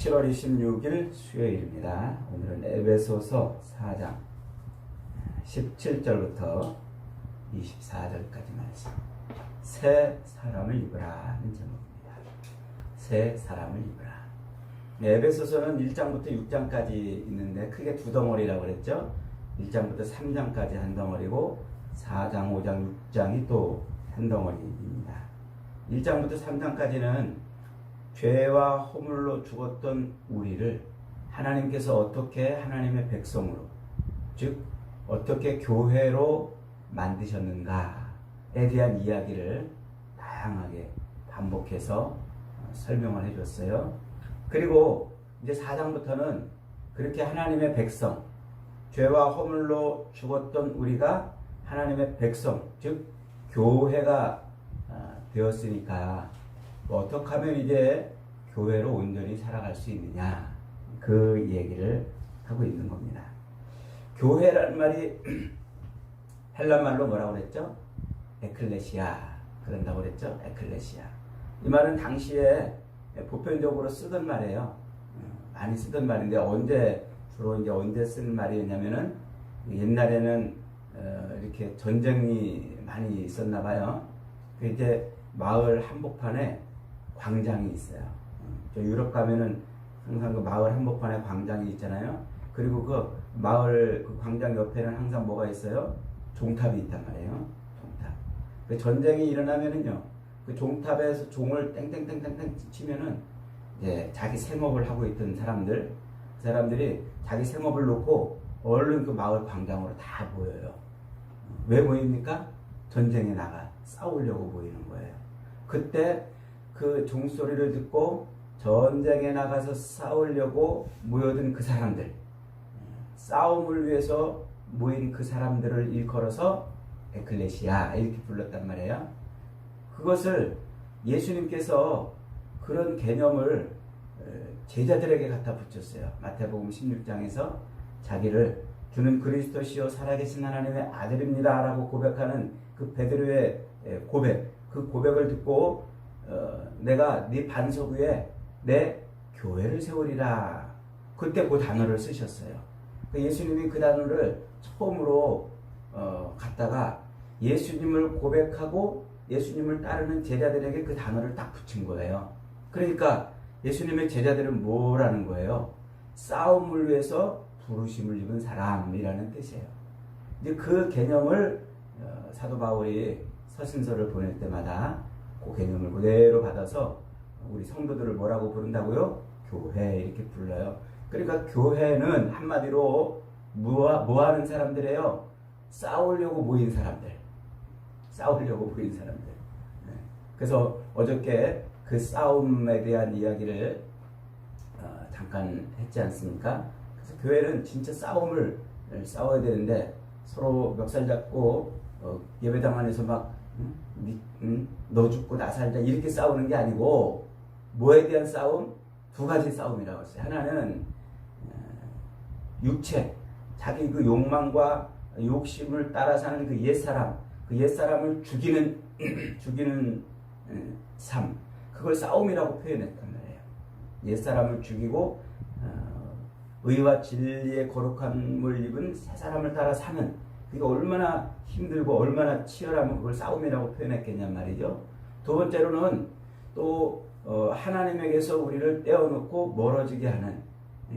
7월 26일 수요일입니다. 오늘은 에베소서 4장 17절부터 24절까지 말씀. 새 사람을 입으라 하는 제목입니다. 새 사람을 입으라. 에베소서는 1장부터 6장까지 있는데 크게 두 덩어리라고 그랬죠. 1장부터 3장까지 한 덩어리고 4장, 5장, 6장이 또 한 덩어리입니다. 1장부터 3장까지는 죄와 허물로 죽었던 우리를 하나님께서 어떻게 하나님의 백성으로, 즉 어떻게 교회로 만드셨는가에 대한 이야기를 다양하게 반복해서 설명을 해줬어요. 그리고 이제 4장부터는 그렇게 하나님의 백성, 죄와 허물로 죽었던 우리가 하나님의 백성, 즉 교회가 되었으니까 어떻게 하면 이제 교회로 온전히 살아갈 수 있느냐, 그 얘기를 하고 있는 겁니다. 교회라는 말이 헬라말로 뭐라고 그랬죠? 에클레시아, 그런다고 그랬죠? 에클레시아. 이 말은 당시에 보편적으로 쓰던 말이에요. 많이 쓰던 말인데 주로 이제 언제 쓴 말이었냐면은 옛날에는 이렇게 전쟁이 많이 있었나 봐요. 그 이제 마을 한복판에 광장이 있어요. 저 유럽 가면은 항상 그 마을 한복판에 광장이 있잖아요. 그리고 그 마을 그 광장 옆에는 항상 뭐가 있어요? 종탑이 있단 말이에요. 종탑. 그 전쟁이 일어나면은요, 그 종탑에서 종을 땡땡땡땡땡 치면은 이제 자기 생업을 하고 있던 사람들, 그 사람들이 자기 생업을 놓고 얼른 그 마을 광장으로 다 모여요. 왜 모입니까? 전쟁에 나가 싸우려고 모이는 거예요. 그때 그 종소리를 듣고 전쟁에 나가서 싸우려고 모여든 그 사람들, 싸움을 위해서 모인 그 사람들을 일컬어서 에클레시아 이렇게 불렀단 말이에요. 그것을 예수님께서 그런 개념을 제자들에게 갖다 붙였어요. 마태복음 16장에서 자기를 주는 그리스도시요 살아계신 하나님의 아들입니다 라고 고백하는 그 베드로의 고백, 그 고백을 듣고 내가 네 반석 위에 내 교회를 세우리라, 그때 그 단어를 쓰셨어요. 예수님이 그 단어를 처음으로 갖다가 예수님을 고백하고 예수님을 따르는 제자들에게 그 단어를 딱 붙인 거예요. 그러니까 예수님의 제자들은 뭐라는 거예요? 싸움을 위해서 부르심을 입은 사람이라는 뜻이에요. 이제 그 개념을 사도 바울이 서신서를 보낼 때마다 그 개념을 그대로 받아서 우리 성도들을 뭐라고 부른다고요? 교회 이렇게 불러요. 그러니까 교회는 한마디로 뭐 하는 사람들이에요? 싸우려고 모인 사람들. 싸우려고 모인 사람들. 그래서 어저께 그 싸움에 대한 이야기를 잠깐 했지 않습니까? 그래서 교회는 진짜 싸움을 싸워야 되는데 서로 멱살 잡고 예배당 안에서 막 너 죽고 나 살자 이렇게 싸우는 게 아니고, 뭐에 대한 싸움? 두 가지 싸움이라고 했어요. 하나는 육체, 자기 그 욕망과 욕심을 따라 사는 그 옛사람, 그 옛사람을 죽이는 삶, 그걸 싸움이라고 표현했단 말이에요. 옛사람을 죽이고 의와 진리의 거룩함을 입은 새 사람을 따라 사는, 그게 얼마나 힘들고 얼마나 치열하면 그걸 싸움이라고 표현했겠냔 말이죠. 두 번째로는 또 하나님에게서 우리를 떼어놓고 멀어지게 하는,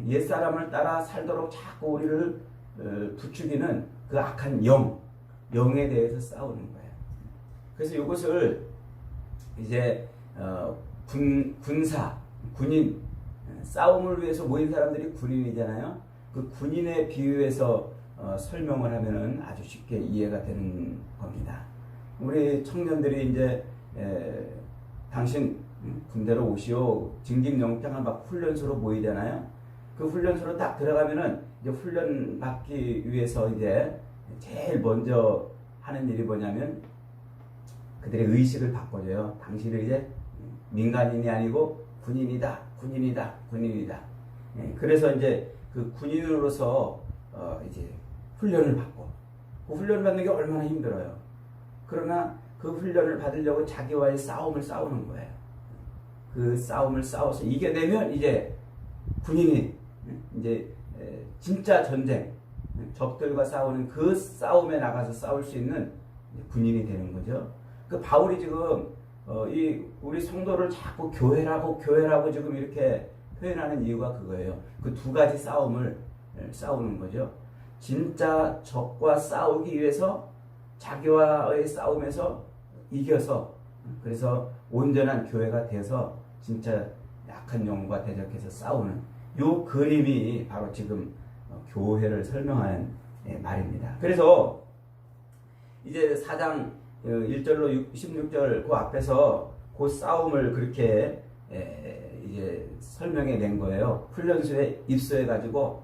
옛사람을 따라 살도록 자꾸 우리를 부추기는 그 악한 영에 대해서 싸우는 거예요. 그래서 이것을 이제 군인, 싸움을 위해서 모인 사람들이 군인이잖아요. 그 군인에 비유해서 설명을 하면은 아주 쉽게 이해가 되는 겁니다. 우리 청년들이 이제 당신 군대로 오시오, 징집영장을 막 훈련소로 모이잖아요. 그 훈련소로 딱 들어가면은 이제 훈련 받기 위해서 이제 제일 먼저 하는 일이 뭐냐면 그들의 의식을 바꿔줘요. 당신은 이제 민간인이 아니고 군인이다. 그래서 이제 그 군인으로서 이제 훈련을 받고, 그 훈련을 받는 게 얼마나 힘들어요. 그러나 그 훈련을 받으려고 자기와의 싸움을 싸우는 거예요. 그 싸움을 싸워서 이겨내면 이제 군인이 이제 진짜 전쟁, 적들과 싸우는 그 싸움에 나가서 싸울 수 있는 군인이 되는 거죠. 그 바울이 지금 이 우리 성도를 자꾸 교회라고 지금 이렇게 표현하는 이유가 그거예요. 그 두 가지 싸움을 싸우는 거죠. 진짜 적과 싸우기 위해서 자기와의 싸움에서 이겨서 그래서 온전한 교회가 돼서 진짜 약한 영과 대적해서 싸우는 요 그림이 바로 지금 교회를 설명하는 말입니다. 그래서 이제 4장 1절로 16절 그 앞에서 그 싸움을 그렇게 이제 설명해 낸 거예요. 훈련소에 입소해 가지고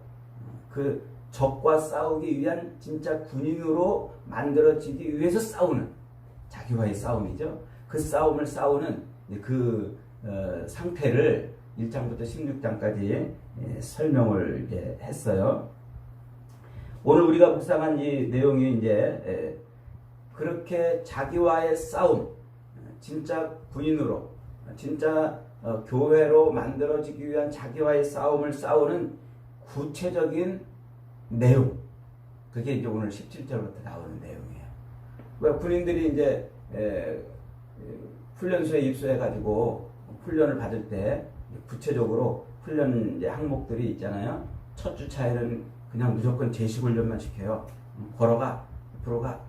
그 적과 싸우기 위한 진짜 군인으로 만들어지기 위해서 싸우는 자기와의 싸움이죠. 그 싸움을 싸우는 그 상태를 1장부터 16장까지 설명을 이제 했어요. 오늘 우리가 묵상한 이 내용이 이제 그렇게 자기와의 싸움, 진짜 군인으로, 진짜 교회로 만들어지기 위한 자기와의 싸움을 싸우는 구체적인 내용. 그게 이제 오늘 17절부터 나오는 내용이에요. 왜 군인들이 이제 훈련소에 입소해가지고 훈련을 받을 때 구체적으로 훈련 이제 항목들이 있잖아요. 첫 주차에는 그냥 무조건 제식 훈련만 시켜요. 걸어가, 앞으로 가,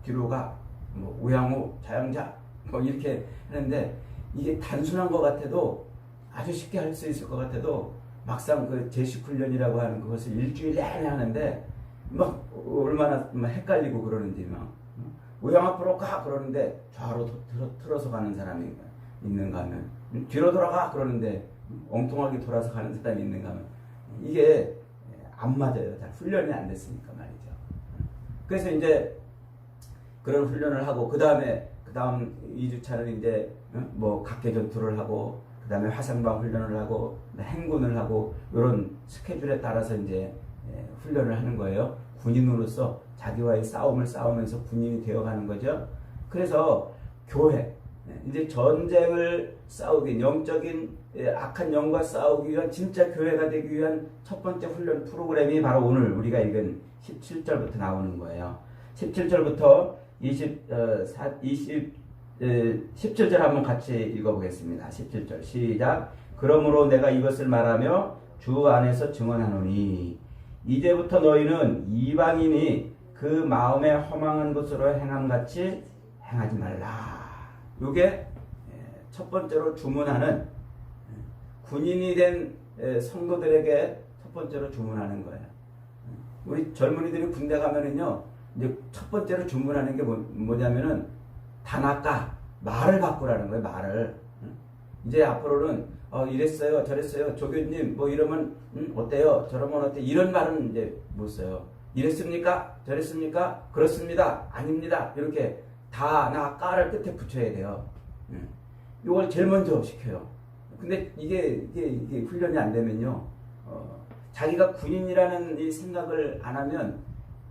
뒤로 가, 뭐 우양우, 자양자, 뭐 이렇게 하는데 이게 단순한 것 같아도 아주 쉽게 할 수 있을 것 같아도 막상 그 제식 훈련이라고 하는 그것을 일주일 내내 하는데 막 얼마나 막 헷갈리고 그러는지 막 우양 앞으로 가 그러는데 좌로 틀어서 가는 사람이 있는가 하면 뒤로 돌아가 그러는데 엉뚱하게 돌아서 가는 사람이 있는가 하면 이게 안 맞아요. 잘 훈련이 안 됐으니까 말이죠. 그래서 이제 그런 훈련을 하고 그 다음 2주차는 이제 뭐 각계 전투를 하고 그 다음에 화상방 훈련을 하고 행군을 하고 이런 스케줄에 따라서 이제 훈련을 하는 거예요. 군인으로서 자기와의 싸움을 싸우면서 군인이 되어가는 거죠. 그래서 교회 이제 전쟁을 싸우기 영적인 악한 영과 싸우기 위한 진짜 교회가 되기 위한 첫 번째 훈련 프로그램이 바로 오늘 우리가 읽은 17절부터 나오는 거예요. 17절부터 17절 한번 같이 읽어보겠습니다. 17절 시작. 그러므로 내가 이것을 말하며 주 안에서 증언하노니 이제부터 너희는 이방인이 그 마음에 허망한 것으로 행함같이 행하지 말라. 이게 첫 번째로 주문하는 군인이 된 성도들에게 첫 번째로 주문하는 거예요. 우리 젊은이들이 군대 가면은요, 이제 첫 번째로 주문하는 게 뭐냐면은 단아까 말을 바꾸라는 거예요. 말을. 이제 앞으로는 이랬어요, 저랬어요, 조교님 뭐 이러면 어때요, 저러면 어때, 이런 말은 이제 못 써요. 이랬습니까, 저랬습니까, 그렇습니다, 아닙니다, 이렇게 다나까를 끝에 붙여야 돼요. 이걸 제일 먼저 시켜요. 근데 이게 훈련이 안 되면요, 자기가 군인이라는 이 생각을 안 하면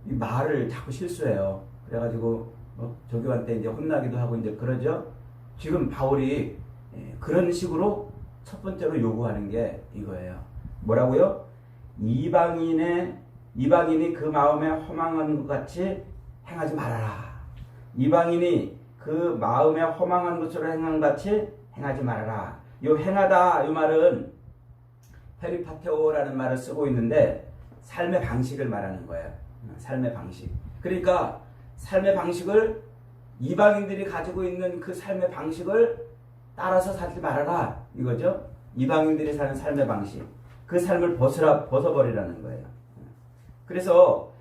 이 말을 자꾸 실수해요. 그래가지고 조교한테 이제 혼나기도 하고 이제 그러죠. 지금 바울이 그런 식으로 첫 번째로 요구하는 게 이거예요. 뭐라고요? 이방인이 그 마음에 허망한 것 같이 행하지 말아라. 이방인이 그 마음에 허망한 것으로 행한 같이 행하지 말아라. 요 행하다 이 말은 페리파테오라는 말을 쓰고 있는데 삶의 방식을 말하는 거예요. 삶의 방식. 그러니까 삶의 방식을 이방인들이 가지고 있는 그 삶의 방식을 따라서 살지 말아라 이거죠. 이방인들이 사는 삶의 방식, 그 삶을 벗어버리라는 거예요. 그래서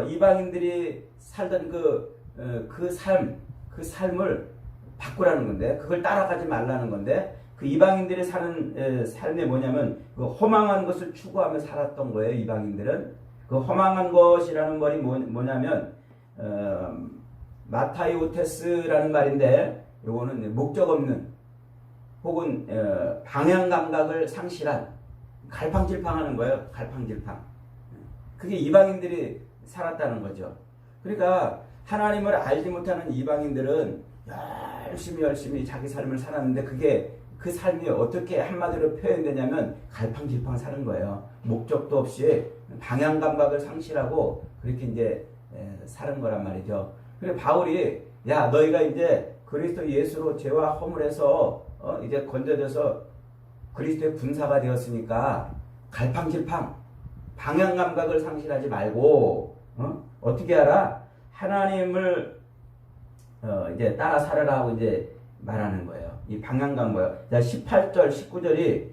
이방인들이 살던 그 삶을 바꾸라는 건데, 그걸 따라가지 말라는 건데, 그 이방인들이 사는 삶이 뭐냐면 그 허망한 것을 추구하며 살았던 거예요. 이방인들은 그 허망한 것이라는 말이 뭐냐면 마타이오테스라는 말인데, 요거는 목적 없는 혹은 방향 감각을 상실한, 갈팡질팡하는 거예요. 갈팡질팡. 그게 이방인들이 살았다는 거죠. 그러니까 하나님을 알지 못하는 이방인들은 열심히 자기 삶을 살았는데 그게 그 삶이 어떻게 한마디로 표현되냐면 갈팡질팡 사는 거예요. 목적도 없이 방향 감각을 상실하고 그렇게 이제 사는 거란 말이죠. 그리고 바울이 야 너희가 이제 그리스도 예수로 죄와 허물에서 이제 건져져서 그리스도의 군사가 되었으니까 갈팡질팡 방향 감각을 상실하지 말고 어떻게 하라? 하나님을 이제 따라 살아라 하고 이제 말하는 거예요. 이 방향 감각. 자, 18절, 19절이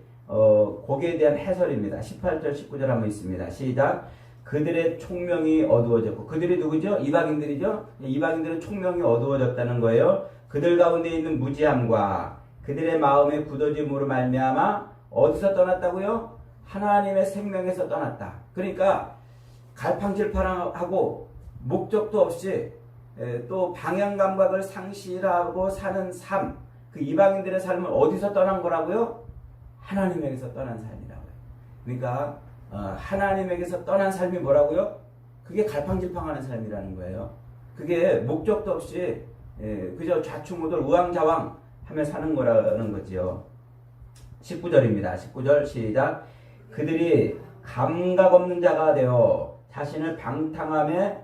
거기에 대한 해설입니다. 18절, 19절 한번 있습니다. 시작. 그들의 총명이 어두워졌고 그들이 누구죠? 이방인들이죠. 이방인들은 총명이 어두워졌다는 거예요. 그들 가운데 있는 무지함과 그들의 마음의 굳어짐으로 말미암아 어디서 떠났다고요? 하나님의 생명에서 떠났다. 그러니까 갈팡질팡하고 목적도 없이 또 방향 감각을 상실하고 사는 삶, 그 이방인들의 삶을 어디서 떠난 거라고요? 하나님에게서 떠난 삶이라고요. 그러니까 하나님에게서 떠난 삶이 뭐라고요? 그게 갈팡질팡하는 삶이라는 거예요. 그게 목적도 없이 그저 좌충우돌 우왕좌왕 하며 사는 거라는 거지요. 19절입니다. 19절 시작. 그들이 감각 없는 자가 되어 자신을 방탕함에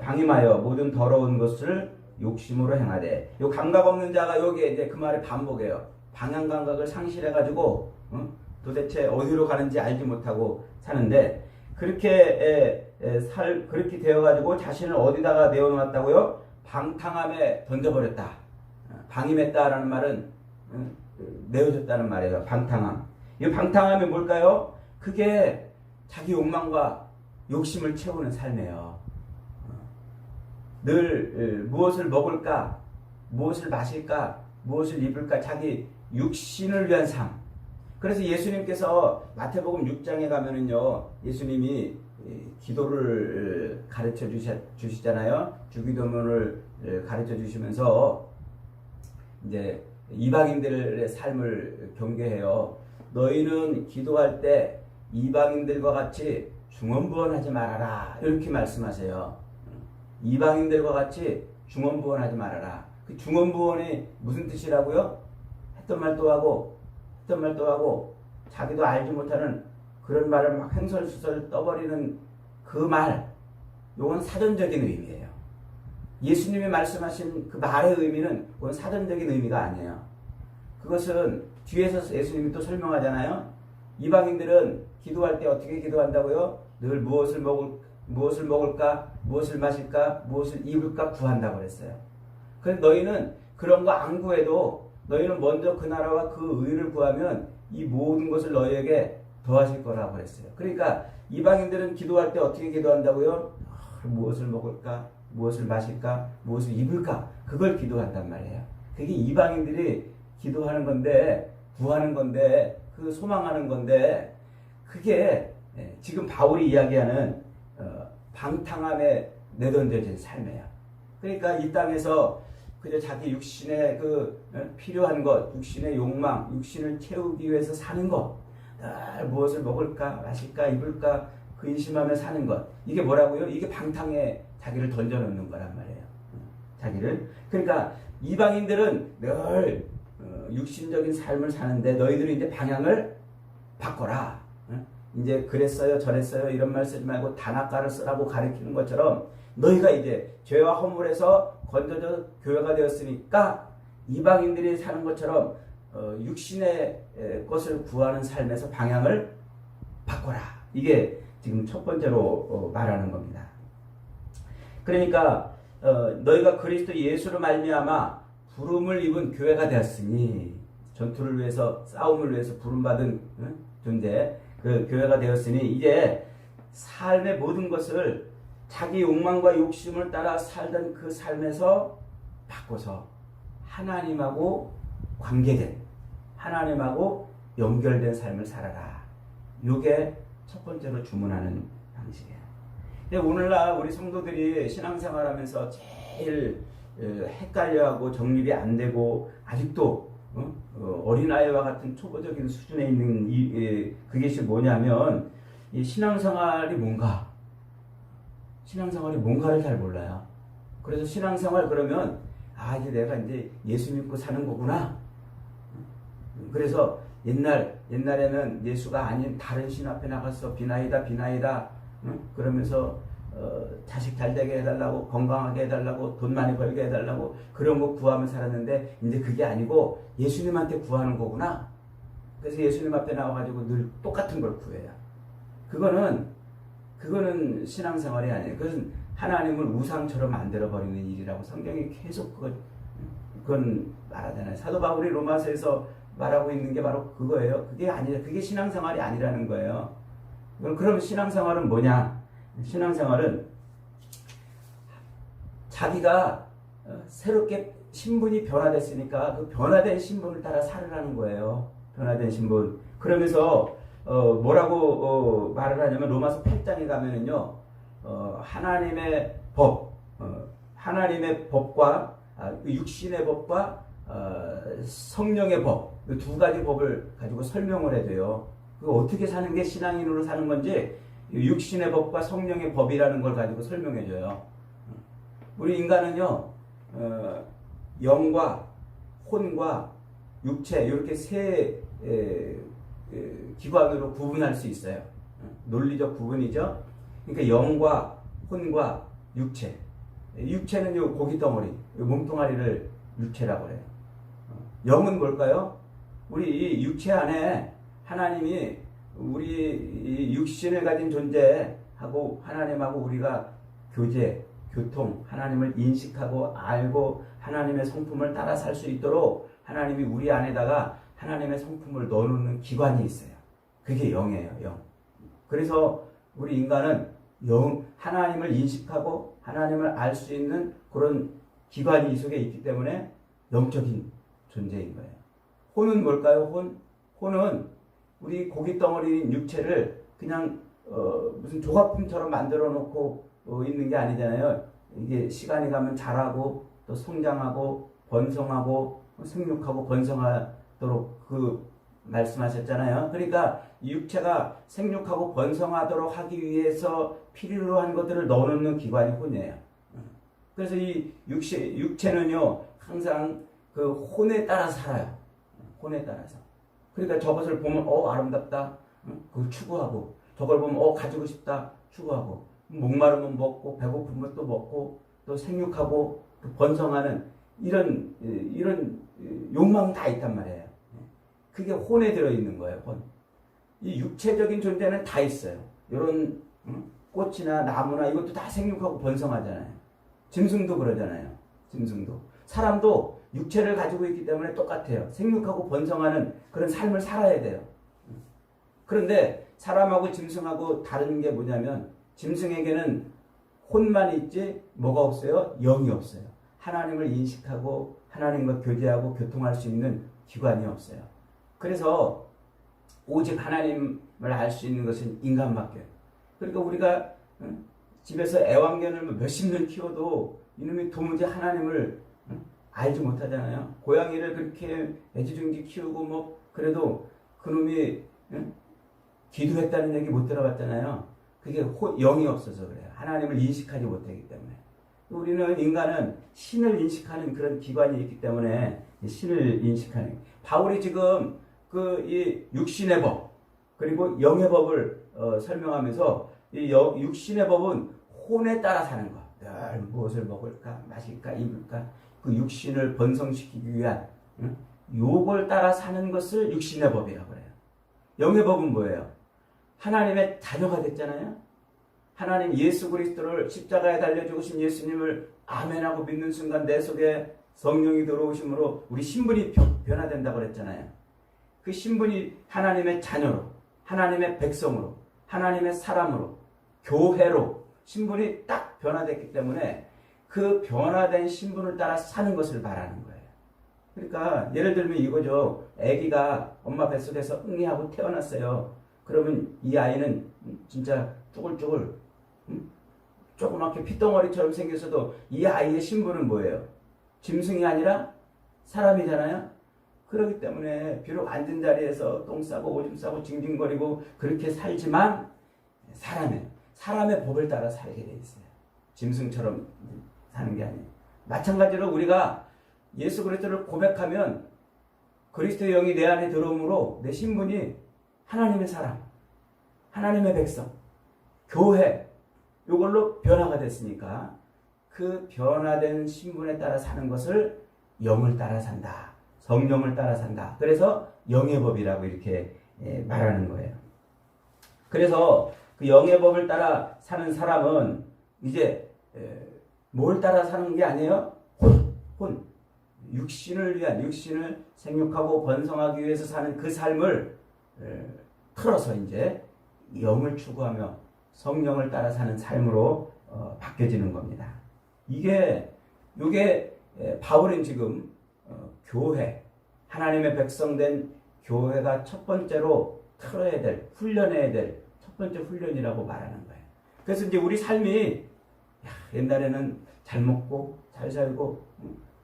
방임하여 모든 더러운 것을 욕심으로 행하되. 요 감각 없는 자가 요게 이제 그 말의 반복이에요. 방향 감각을 상실해가지고 도대체 어디로 가는지 알지 못하고 사는데 그렇게 그렇게 되어가지고 자신을 어디다가 내어놓았다고요? 방탕함에 던져버렸다. 방임했다라는 말은 내어줬다는 말이에요. 방탕함. 이 방탕함이 뭘까요? 그게 자기 욕망과 욕심을 채우는 삶이에요. 늘 무엇을 먹을까, 무엇을 마실까, 무엇을 입을까, 자기 육신을 위한 삶. 그래서 예수님께서 마태복음 6장에 가면은요, 예수님이 기도를 가르쳐 주시잖아요. 주기도문을 가르쳐 주시면서 이제 이방인들의 삶을 경계해요. 너희는 기도할 때 이방인들과 같이 중언부언하지 말아라. 이렇게 말씀하세요. 이방인들과 같이 중언부언하지 말아라. 그 중언부언이 무슨 뜻이라고요? 했던 말 또 하고 했던 말 또 하고 자기도 알지 못하는 그런 말을 막 횡설수설 떠버리는 그 말, 이건 사전적인 의미예요. 예수님이 말씀하신 그 말의 의미는 그건 사전적인 의미가 아니에요. 그것은 뒤에서 예수님이 또 설명하잖아요. 이방인들은 기도할 때 어떻게 기도한다고요? 늘 무엇을 먹을까, 무엇을 마실까, 무엇을 입을까 구한다고 그랬어요. 그래서 너희는 그런 거 안 구해도 너희는 먼저 그 나라와 그 의를 구하면 이 모든 것을 너희에게 더하실 거라고 그랬어요. 그러니까 이방인들은 기도할 때 어떻게 기도한다고요? 무엇을 먹을까, 무엇을 마실까, 무엇을 입을까, 그걸 기도한단 말이에요. 그게 이방인들이 기도하는 건데, 구하는 건데, 그 소망하는 건데, 그게 지금 바울이 이야기하는 방탕함에 내던져진 삶이에요. 그러니까 이 땅에서 그저 자기 육신의 그 필요한 것, 육신의 욕망, 육신을 채우기 위해서 사는 것, 무엇을 먹을까, 마실까, 입을까 근심하며 사는 것, 이게 뭐라고요? 이게 방탕에 자기를 던져놓는 거란 말이에요. 자기를. 그러니까 이방인들은 늘 육신적인 삶을 사는데 너희들이 이제 방향을 바꿔라. 이제 그랬어요, 저랬어요 이런 말 쓰지 말고 단아가를 쓰라고 가르치는 것처럼 너희가 이제 죄와 허물에서 건져져 교회가 되었으니까 이방인들이 사는 것처럼 육신의 것을 구하는 삶에서 방향을 바꿔라. 이게 지금 첫 번째로 말하는 겁니다. 그러니까 너희가 그리스도 예수로 말미암아 부름을 입은 교회가 되었으니, 전투를 위해서 싸움을 위해서 부름받은 존재, 그 교회가 되었으니 이제 삶의 모든 것을 자기 욕망과 욕심을 따라 살던 그 삶에서 바꿔서 하나님하고 관계된, 하나님하고 연결된 삶을 살아라. 이게 첫 번째로 주문하는 방식이에요. 근데 오늘날 우리 성도들이 신앙생활하면서 제일 헷갈려하고 정립이 안 되고 아직도 어린아이와 같은 초보적인 수준에 있는 그것이 뭐냐면 이 신앙생활이 뭔가, 신앙생활이 뭔가를 잘 몰라요. 그래서 신앙생활 그러면 이제 내가 이제 예수 믿고 사는 거구나. 그래서 옛날에는 예수가 아닌 다른 신 앞에 나가서 비나이다 비나이다 그러면서 자식 잘 되게 해달라고, 건강하게 해달라고, 돈 많이 벌게 해달라고 그런 거 구하며 살았는데 이제 그게 아니고 예수님한테 구하는 거구나. 그래서 예수님 앞에 나와가지고 늘 똑같은 걸 구해요. 그거는 신앙생활이 아니에요. 그것은 하나님을 우상처럼 만들어버리는 일이라고 성경이 계속 그건 말하잖아요. 사도 바울이 로마서에서 말하고 있는 게 바로 그거예요. 그게 아니라, 그게 신앙생활이 아니라는 거예요. 그럼 신앙생활은 뭐냐? 신앙생활은 자기가 새롭게 신분이 변화됐으니까 그 변화된 신분을 따라 살으라는 거예요. 변화된 신분. 그러면서 뭐라고 말을 하냐면 로마서 8장에 가면은요, 하나님의 법, 하나님의 법과 육신의 법과 성령의 법, 그 두 가지 법을 가지고 설명을 해줘요. 그 어떻게 사는 게 신앙인으로 사는 건지 육신의 법과 성령의 법이라는 걸 가지고 설명해줘요. 우리 인간은요, 영과 혼과 육체 이렇게 세 기관으로 구분할 수 있어요. 논리적 구분이죠. 그러니까 영과 혼과 육체. 육체는 요 고기 덩어리, 요 몸뚱아리를 육체라고 해요. 영은 뭘까요? 우리 이 육체 안에 하나님이 우리 육신을 가진 존재하고 하나님하고 우리가 교통, 하나님을 인식하고 알고 하나님의 성품을 따라 살 수 있도록 하나님이 우리 안에다가 하나님의 성품을 넣어놓는 기관이 있어요. 그게 영이에요, 영. 그래서 우리 인간은 하나님을 인식하고 하나님을 알 수 있는 그런 기관이 이 속에 있기 때문에 영적인 존재인 거예요. 혼은 뭘까요? 혼은 우리 고기 덩어리인 육체를 그냥 무슨 조각품처럼 만들어 놓고 있는 게 아니잖아요. 이게 시간이 가면 자라고 또 성장하고 번성하고 생육하고 번성하도록 그 말씀하셨잖아요. 그러니까 육체가 생육하고 번성하도록 하기 위해서 필요로 한 것들을 넣어놓는 기관이 혼이에요. 그래서 이 육체는요 항상 그 혼에 따라 살아요. 혼에 따라서. 그러니까 저것을 보면 아름답다, 그걸 추구하고, 저걸 보면 가지고 싶다, 추구하고, 목마르면 먹고 배고프면 또 먹고 또 생육하고 또 번성하는 이런 욕망이 다 있단 말이에요. 그게 혼에 들어있는 거예요. 혼. 이 육체적인 존재는 다 있어요. 이런 꽃이나 나무나 이것도 다 생육하고 번성하잖아요. 짐승도 그러잖아요. 짐승도. 사람도 육체를 가지고 있기 때문에 똑같아요. 생육하고 번성하는 그런 삶을 살아야 돼요. 그런데 사람하고 짐승하고 다른 게 뭐냐면 짐승에게는 혼만 있지 뭐가 없어요? 영이 없어요. 하나님을 인식하고 하나님과 교제하고 교통할 수 있는 기관이 없어요. 그래서 오직 하나님을 알 수 있는 것은 인간밖에. 그러니까 우리가 집에서 애완견을 몇십 년 키워도 이놈이 도무지 하나님을 알지 못하잖아요. 고양이를 그렇게 애지중지 키우고 뭐 그래도 그놈이 기도했다는 얘기 못 들어봤잖아요. 그게 영이 없어서 그래요. 하나님을 인식하지 못하기 때문에. 우리는 인간은 신을 인식하는 그런 기관이 있기 때문에 신을 인식하는. 바울이 지금 이 육신의 법 그리고 영의 법을 설명하면서 이 육신의 법은 혼에 따라 사는 것. 늘 무엇을 먹을까, 마실까, 입을까 그 육신을 번성시키기 위한 요걸 따라 사는 것을 육신의 법이라고 해요. 영의 법은 뭐예요? 하나님의 자녀가 됐잖아요. 하나님 예수 그리스도를 십자가에 달려 죽으신 예수님을 아멘하고 믿는 순간 내 속에 성령이 들어오심으로 우리 신분이 변화된다고 그랬잖아요. 그 신분이 하나님의 자녀로, 하나님의 백성으로, 하나님의 사람으로, 교회로 신분이 딱 변화됐기 때문에 그 변화된 신분을 따라 사는 것을 말하는 거예요. 그러니까 예를 들면 이거죠. 아기가 엄마 뱃속에서 응애하고 태어났어요. 그러면 이 아이는 진짜 쭈글쭈글 조그맣게 핏덩어리처럼 생겼어도 이 아이의 신분은 뭐예요? 짐승이 아니라 사람이잖아요. 그렇기 때문에 비록 앉은 자리에서 똥 싸고 오줌 싸고 징징거리고 그렇게 살지만 사람의 법을 따라 살게 돼 있어요. 짐승처럼 사는 게 아니에요. 마찬가지로 우리가 예수 그리스도를 고백하면 그리스도의 영이 내 안에 들어옴으로 내 신분이 하나님의 사람, 하나님의 백성, 교회, 이걸로 변화가 됐으니까 그 변화된 신분에 따라 사는 것을 영을 따라 산다. 성령을 따라 산다. 그래서 영의 법이라고 이렇게 말하는 거예요. 그래서 그 영의 법을 따라 사는 사람은 이제 뭘 따라 사는 게 아니에요? 혼. 육신을 위한, 육신을 생육하고 번성하기 위해서 사는 그 삶을 틀어서 이제 영을 추구하며 성령을 따라 사는 삶으로 바뀌어지는 겁니다. 이게 바울은 지금 교회, 하나님의 백성된 교회가 첫 번째로 틀어야 될, 훈련해야 될 첫 번째 훈련이라고 말하는 거예요. 그래서 이제 우리 삶이 옛날에는 잘 먹고 잘 살고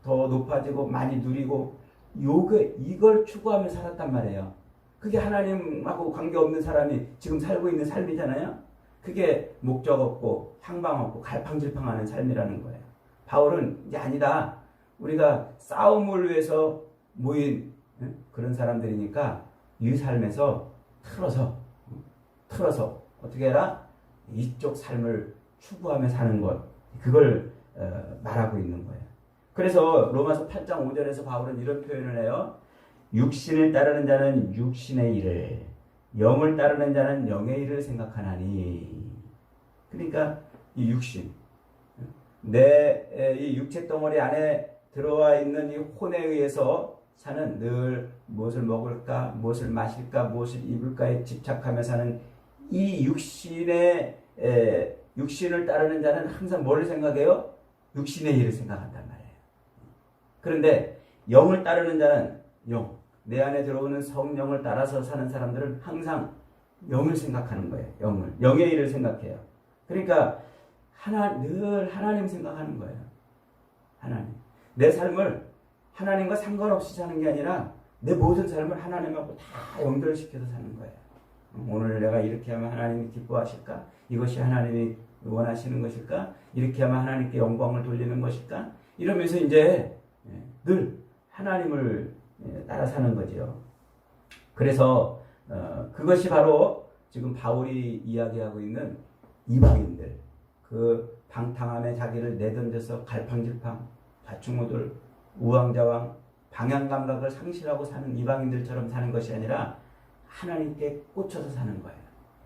더 높아지고 많이 누리고 이걸 추구하며 살았단 말이에요. 그게 하나님하고 관계없는 사람이 지금 살고 있는 삶이잖아요. 그게 목적 없고 향방 없고 갈팡질팡하는 삶이라는 거예요. 바울은 이제 아니다. 우리가 싸움을 위해서 모인 그런 사람들이니까 이 삶에서 틀어서 어떻게 해라? 이쪽 삶을 추구하며 사는 것, 그걸 말하고 있는 거예요. 그래서 로마서 8장 5절에서 바울은 이런 표현을 해요. 육신을 따르는 자는 육신의 일을, 영을 따르는 자는 영의 일을 생각하나니. 그러니까 이 육신, 내 이 육체 덩어리 안에 들어와 있는 이 혼에 의해서 사는, 늘 무엇을 먹을까, 무엇을 마실까, 무엇을 입을까에 집착하며 사는 이 육신을 따르는 자는 항상 뭘 생각해요? 육신의 일을 생각한단 말이에요. 그런데 영을 따르는 자는 내 안에 들어오는 성령을 따라서 사는 사람들은 항상 영을 생각하는 거예요. 영의 일을 생각해요. 그러니까 늘 하나님 생각하는 거예요. 하나님. 내 삶을 하나님과 상관없이 사는 게 아니라 내 모든 삶을 하나님하고 다 연결시켜서 사는 거예요. 오늘 내가 이렇게 하면 하나님이 기뻐하실까? 이것이 하나님이 원하시는 것일까? 이렇게 하면 하나님께 영광을 돌리는 것일까? 이러면서 이제 늘 하나님을 따라 사는 거죠. 그래서 그것이 바로 지금 바울이 이야기하고 있는 이방인들, 그 방탕함에 자기를 내던져서 갈팡질팡, 좌충우돌, 우왕좌왕, 방향감각을 상실하고 사는 이방인들처럼 사는 것이 아니라 하나님께 꽂혀서 사는 거예요.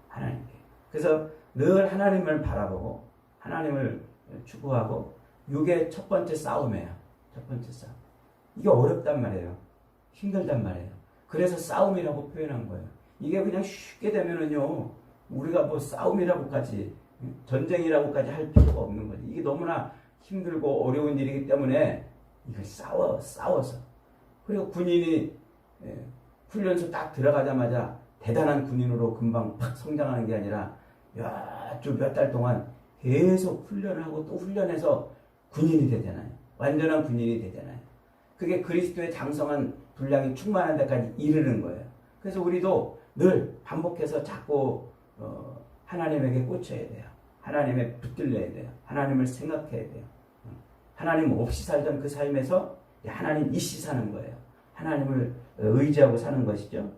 하나님께. 그래서 늘 하나님을 바라보고 하나님을 추구하고, 이게 첫 번째 싸움이에요. 첫 번째 싸움. 이게 어렵단 말이에요. 힘들단 말이에요. 그래서 싸움이라고 표현한 거예요. 이게 그냥 쉽게 되면은요, 우리가 뭐 싸움이라고까지, 전쟁이라고까지 할 필요가 없는 거지. 이게 너무나 힘들고 어려운 일이기 때문에 이걸 싸워서. 그리고 군인이 훈련소 딱 들어가자마자 대단한 군인으로 금방 팍 성장하는 게 아니라 좀 몇 달 동안 계속 훈련을 하고 또 훈련해서 군인이 되잖아요. 완전한 군인이 되잖아요. 그게 그리스도의 장성한 분량이 충만한 데까지 이르는 거예요. 그래서 우리도 늘 반복해서 자꾸 하나님에게 꽂혀야 돼요. 하나님에 붙들려야 돼요. 하나님을 생각해야 돼요. 하나님 없이 살던 그 삶에서 하나님 이시 사는 거예요. 하나님을 의지하고 사는 것이죠.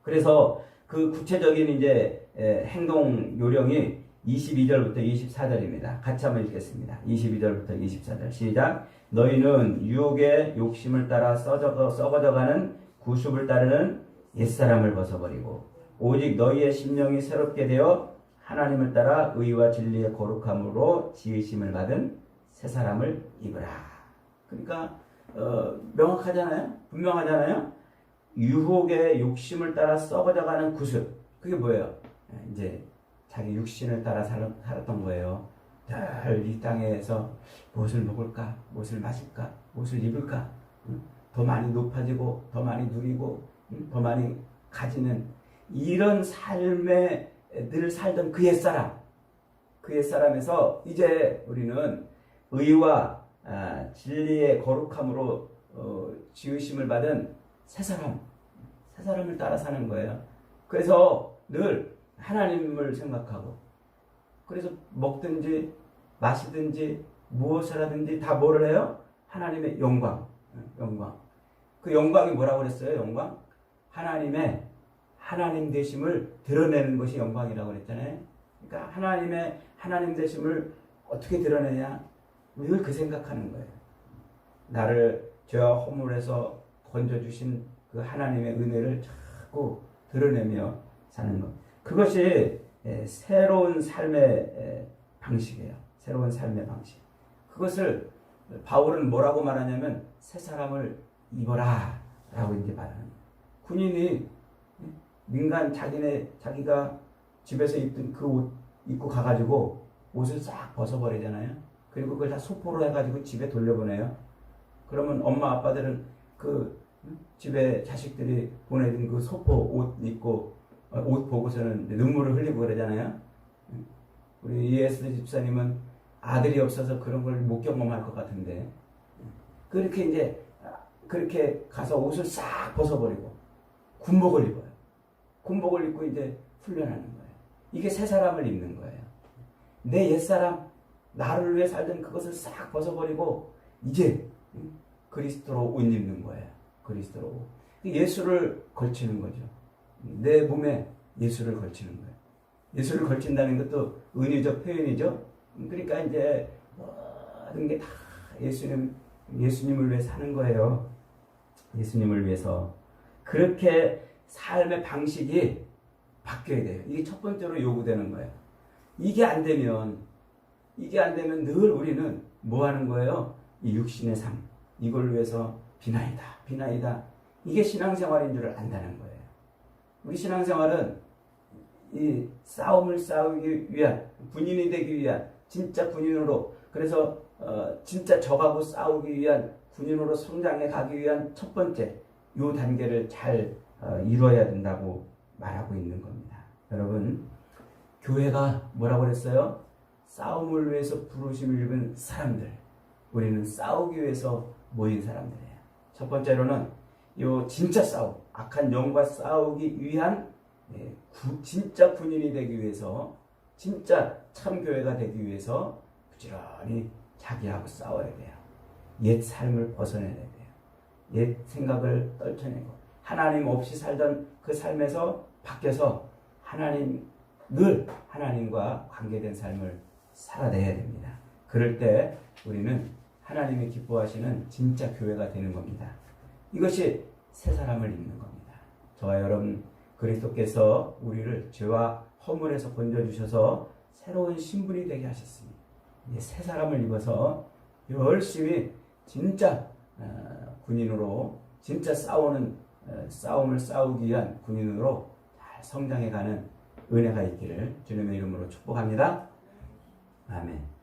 그래서 그 구체적인 이제 행동 요령이 22절부터 24절입니다. 같이 한번 읽겠습니다. 22절부터 24절 시작. 너희는 유혹의 욕심을 따라 썩어져가는 구습을 따르는 옛사람을 벗어버리고 오직 너희의 심령이 새롭게 되어 하나님을 따라 의와 진리의 거룩함으로 지으심을 받은 새 사람을 입으라. 그러니까 명확하잖아요. 분명하잖아요. 유혹의 욕심을 따라 썩어져가는 구습. 그게 뭐예요? 이제 자기 육신을 따라 살았던 거예요. 늘 이 땅에서 무엇을 먹을까? 무엇을 마실까? 무엇을 입을까? 더 많이 높아지고 더 많이 누리고 더 많이 가지는 이런 삶에 늘 살던 그 옛사람. 그 옛사람에서 이제 우리는 의와 진리의 거룩함으로 지으심을 받은 새 사람을 따라 사는 거예요. 그래서 늘 하나님을 생각하고, 그래서 먹든지 마시든지 무엇을 하든지 다 뭐를 해요? 하나님의 영광. 그 영광이 뭐라고 그랬어요? 영광? 하나님 되심을 드러내는 것이 영광이라고 그랬잖아요. 그러니까 하나님 되심을 어떻게 드러내냐? 늘 그 생각하는 거예요. 나를 죄와 허물에서 건져주신 그 하나님의 은혜를 자꾸 드러내며 사는 것. 그것이 새로운 삶의 방식이에요. 새로운 삶의 방식. 그것을 바울은 뭐라고 말하냐면 새 사람을 입어라 라고 이제 말하는 거예요. 군인이 민간 자기가 집에서 입던 그 옷 입고 가가지고 옷을 싹 벗어버리잖아요. 그리고 그걸 다 소포로 해가지고 집에 돌려보내요. 그러면 엄마 아빠들은 그 집에 자식들이 보내준 그 소포 옷 입고 옷 보고서는 눈물을 흘리고 그러잖아요. 우리 이에스 집사님은 아들이 없어서 그런 걸 못 경험할 것 같은데 그렇게 가서 옷을 싹 벗어버리고 군복을 입어요. 군복을 입고 이제 훈련하는 거예요. 이게 새 사람을 입는 거예요. 내 옛사람, 나를 위해 살던 그것을 싹 벗어버리고 이제 그리스도로 옷 입는 거예요. 그리스도로. 예수를 걸치는 거죠. 내 몸에 예수를 걸치는 거예요. 예수를 걸친다는 것도 은유적 표현이죠. 그러니까 이제 모든 게 다 예수님을 위해 사는 거예요. 예수님을 위해서. 그렇게 삶의 방식이 바뀌어야 돼요. 이게 첫 번째로 요구되는 거예요. 이게 안 되면 늘 우리는 뭐 하는 거예요? 이 육신의 삶. 이걸 위해서 비나이다. 이게 신앙생활인 줄 안다는 거예요. 우리 신앙생활은 이 싸움을 싸우기 위한, 군인이 되기 위한, 진짜 군인으로, 그래서 진짜 적하고 싸우기 위한 군인으로 성장해 가기 위한 첫 번째 요 단계를 잘 이루어야 된다고 말하고 있는 겁니다. 여러분, 교회가 뭐라고 그랬어요? 싸움을 위해서 부르심을 입은 사람들. 우리는 싸우기 위해서 모인 사람들이에요. 첫 번째로는 요 진짜 싸움, 악한 영과 싸우기 위한 진짜 군인이 되기 위해서, 진짜 참교회가 되기 위해서 부지런히 자기하고 싸워야 돼요. 옛 삶을 벗어내야 돼요. 옛 생각을 떨쳐내고 하나님 없이 살던 그 삶에서 바뀌어서 늘 하나님과 관계된 삶을 살아내야 됩니다. 그럴 때 우리는 하나님이 기뻐하시는 진짜 교회가 되는 겁니다. 이것이 새 사람을 입는 겁니다. 저와 여러분, 그리스도께서 우리를 죄와 허물에서 건져주셔서 새로운 신분이 되게 하셨습니다. 이제 새 사람을 입어서 열심히 진짜 군인으로, 진짜 싸움을 싸우기 위한 군인으로 잘 성장해가는 은혜가 있기를 주님의 이름으로 축복합니다. 아멘.